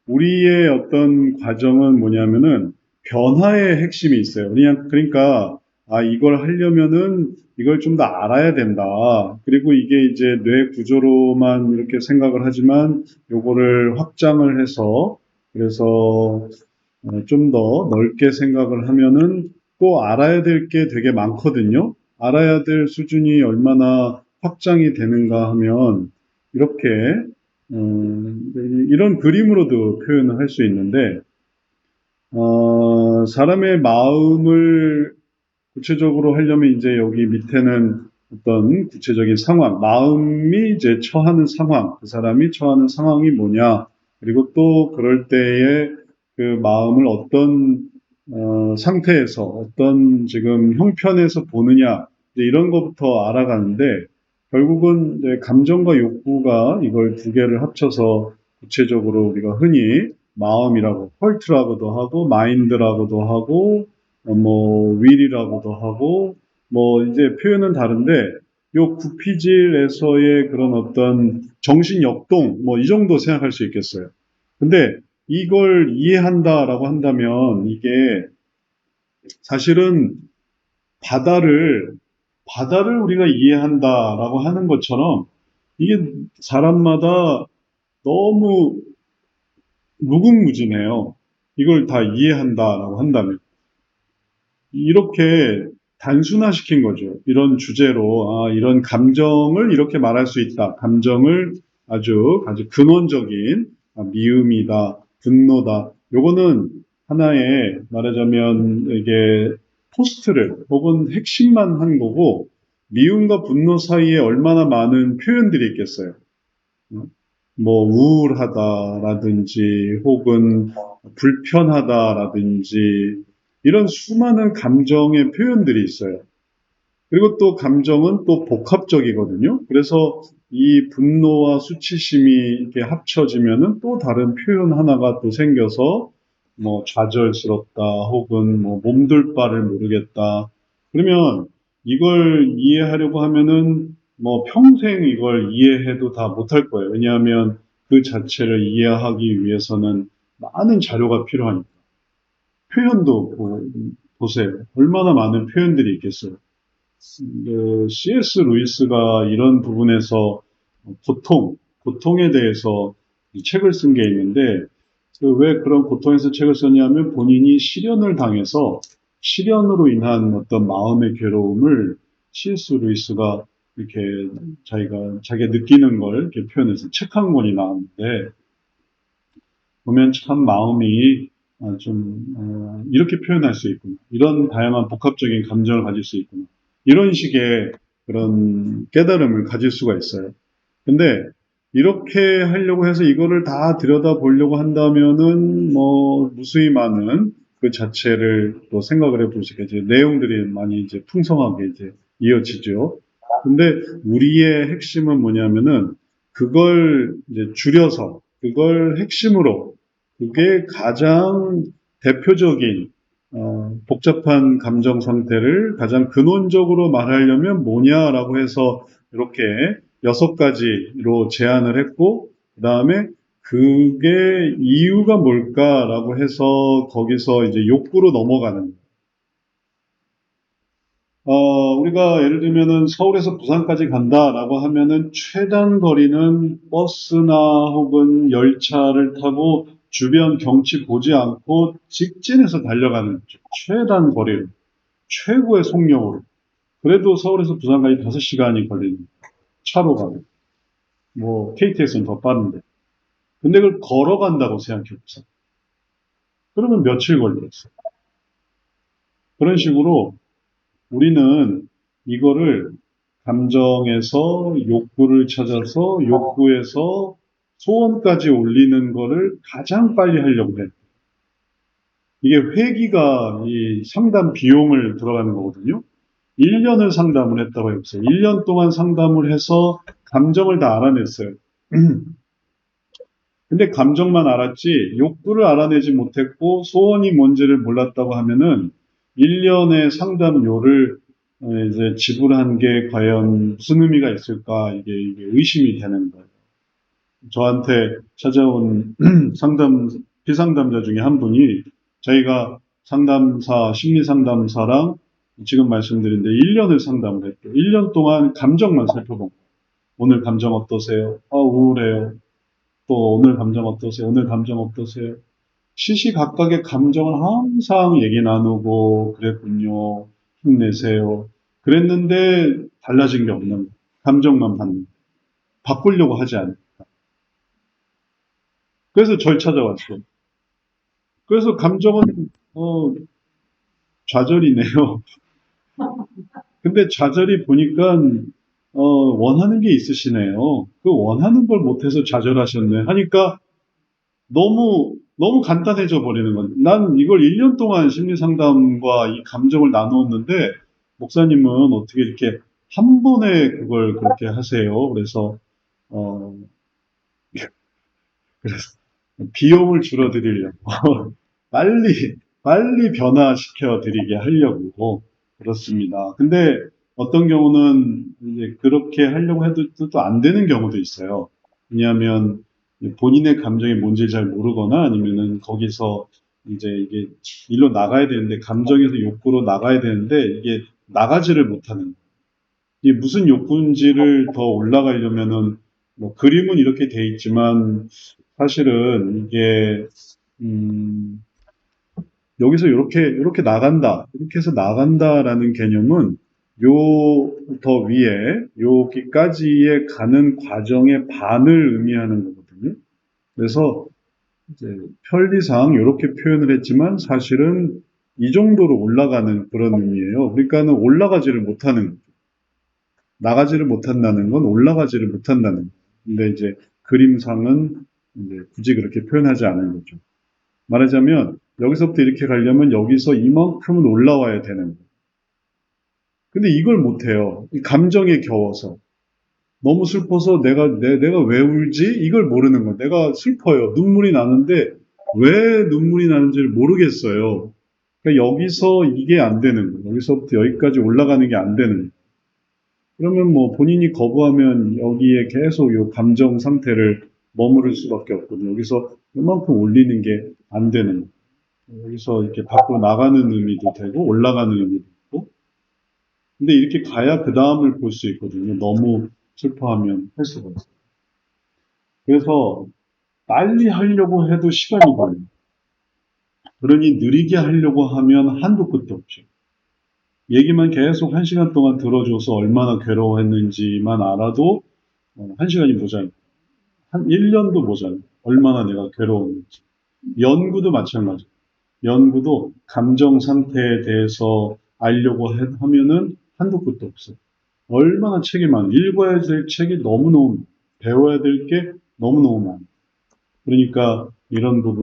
우리의 어떤 과정은 뭐냐면은 변화의 핵심이 있어요. 그냥 그러니까 이걸 하려면은 이걸 좀 더 알아야 된다. 그리고 이게 이제 뇌 구조로만 이렇게 생각을 하지만 요거를 확장을 해서 그래서 좀 더 넓게 생각을 하면은 또 알아야 될 게 되게 많거든요. 알아야 될 수준이 얼마나 확장이 되는가 하면 이렇게 이런 그림으로도 표현을 할 수 있는데 사람의 마음을 구체적으로 하려면 이제 여기 밑에는 어떤 구체적인 상황, 마음이 이제 처하는 상황, 그 사람이 처하는 상황이 뭐냐, 그리고 또 그럴 때에 그 마음을 어떤 상태에서 어떤 지금 형편에서 보느냐 이제 이런 것부터 알아가는데 결국은 이제 감정과 욕구가 이걸 두 개를 합쳐서 구체적으로 우리가 흔히 마음이라고 헐트라고도 하고 마인드라고도 하고 뭐 윌이라고도 하고 뭐 이제 표현은 다른데 요 구피질에서의 그런 어떤 정신 역동 뭐 이 정도 생각할 수 있겠어요. 근데 이걸 이해한다라고 한다면 이게 사실은 바다를 우리가 이해한다라고 하는 것처럼 이게 사람마다 너무 무궁무진해요. 이걸 다 이해한다라고 한다면. 이렇게 단순화시킨 거죠. 이런 주제로, 이런 감정을 이렇게 말할 수 있다. 감정을 아주 근원적인 미움이다, 분노다. 요거는 하나의 말하자면 이게 포스트를 혹은 핵심만 한 거고, 미움과 분노 사이에 얼마나 많은 표현들이 있겠어요. 뭐 우울하다라든지 혹은 불편하다라든지 이런 수많은 감정의 표현들이 있어요. 그리고 또 감정은 또 복합적이거든요. 그래서 이 분노와 수치심이 이렇게 합쳐지면은 또 다른 표현 하나가 또 생겨서 뭐 좌절스럽다 혹은 뭐 몸둘 바를 모르겠다. 그러면 이걸 이해하려고 하면은 뭐 평생 이걸 이해해도 다 못할 거예요. 왜냐하면 그 자체를 이해하기 위해서는 많은 자료가 필요하니까. 표현도 보세요. 얼마나 많은 표현들이 있겠어요. C.S. 루이스가 이런 부분에서 고통에 대해서 책을 쓴 게 있는데, 왜 그런 고통에서 책을 썼냐면 본인이 실연을 당해서 실연으로 인한 어떤 마음의 괴로움을 C.S. 루이스가 이렇게 자기가 느끼는 걸 이렇게 표현해서 책 한 권이 나왔는데, 보면 참 마음이 이렇게 표현할 수 있구나. 이런 다양한 복합적인 감정을 가질 수 있구나. 이런 식의 그런 깨달음을 가질 수가 있어요. 근데 이렇게 하려고 해서 이거를 다 들여다보려고 한다면은 뭐 무수히 많은 그 자체를 또 생각을 해볼 수 있겠죠. 내용들이 많이 이제 풍성하게 이제 이어지죠. 근데 우리의 핵심은 뭐냐면은 그걸 이제 줄여서 그걸 핵심으로 그게 가장 대표적인 복잡한 감정 상태를 가장 근원적으로 말하려면 뭐냐라고 해서 이렇게 6가지로 제안을 했고 그 다음에 그게 이유가 뭘까라고 해서 거기서 이제 욕구로 넘어가는 우리가 예를 들면은 서울에서 부산까지 간다라고 하면은 최단 거리는 버스나 혹은 열차를 타고 주변 경치 보지 않고 직진해서 달려가는 최단 거리로 최고의 속력으로 그래도 서울에서 부산까지 5시간이 걸리는 차로 가고 뭐 KTX는 더 빠른데 근데 그걸 걸어간다고 생각해 보세요. 그러면 며칠 걸리겠어요. 그런 식으로 우리는 이거를 감정에서 욕구를 찾아서 욕구에서 소원까지 올리는 거를 가장 빨리 하려고 해. 이게 회기가 이 상담 비용을 들어가는 거거든요. 1년을 상담을 했다고 해보세요. 1년 동안 상담을 해서 감정을 다 알아냈어요. 근데 감정만 알았지 욕구를 알아내지 못했고 소원이 뭔지를 몰랐다고 하면은 1년의 상담료를 이제 지불한 게 과연 무슨 의미가 있을까 이게 의심이 되는 거예요. 저한테 찾아온 피상담자 중에 한 분이 저희가 심리 상담사랑 지금 말씀드린 데 1년을 상담을 했대요. 1년 동안 감정만 살펴본 거예요. 오늘 감정 어떠세요? 우울해요. 또 오늘 감정 어떠세요? 오늘 감정 어떠세요? 시시각각의 감정을 항상 얘기 나누고 그랬군요. 힘내세요. 그랬는데 달라진 게 없는 거예요. 감정만 받는. 바꾸려고 하지 않아요. 그래서 절 찾아왔어요. 그래서 감정은 좌절이네요. 근데 좌절이 보니까 원하는 게 있으시네요. 그 원하는 걸 못해서 좌절하셨네 하니까 너무 간단해져 버리는 건. 난 이걸 1년 동안 심리 상담과 이 감정을 나누었는데 목사님은 어떻게 이렇게 한 번에 그걸 그렇게 하세요. 어, 그래서 비용을 줄여드리려고 빨리 변화시켜 드리게 하려고 그렇습니다. 근데 어떤 경우는 이제 그렇게 하려고 해도 또 안 되는 경우도 있어요. 왜냐하면 본인의 감정이 뭔지 잘 모르거나 아니면은 거기서 이제 이게 일로 나가야 되는데 감정에서 욕구로 나가야 되는데 이게 나가지를 못하는 이게 무슨 욕구인지를 더 올라가려면은 뭐 그림은 이렇게 돼 있지만 사실은 이게 음, 여기서 이렇게 나간다. 이렇게 해서 나간다라는 개념은 요 더 위에 여기까지의 가는 과정의 반을 의미하는 거거든요. 그래서 이제 편리상 이렇게 표현을 했지만 사실은 이 정도로 올라가는 그런 의미예요. 그러니까는 올라가지를 못하는 거죠. 나가지를 못한다는 건 올라가지를 못한다는 거예요. 근데 이제 그림상은 이제 굳이 그렇게 표현하지 않은 거죠. 말하자면 여기서부터 이렇게 가려면 여기서 이만큼은 올라와야 되는 거예요. 근데 이걸 못해요. 이 감정에 겨워서. 너무 슬퍼서 내가 왜 울지? 이걸 모르는 거예요. 내가 슬퍼요. 눈물이 나는데 왜 눈물이 나는지를 모르겠어요. 그러니까 여기서 이게 안 되는 거예요. 여기서부터 여기까지 올라가는 게 안 되는 거예요. 그러면 뭐 본인이 거부하면 여기에 계속 이 감정 상태를 머무를 수밖에 없거든요. 여기서 이만큼 올리는 게 안 되는 거예요. 여기서 이렇게 밖으로 나가는 의미도 되고 올라가는 의미도 있고 근데 이렇게 가야 그 다음을 볼 수 있거든요. 너무 슬퍼하면 할 수가 없어요. 그래서 빨리 하려고 해도 시간이 걸려요. 그러니 느리게 하려고 하면 한도 끝도 없죠. 얘기만 계속 1시간 동안 들어줘서 얼마나 괴로워했는지만 알아도 1시간이 모자라요. 한 1년도 모자라요. 얼마나 내가 괴로웠는지. 연구도 마찬가지예요. 연구도 감정 상태에 대해서 알려고 하면은 한도 끝도 없어요. 얼마나 책이 많아요. 읽어야 될 책이 너무너무 많아요. 배워야 될 게 너무너무 많아요. 그러니까 이런 부분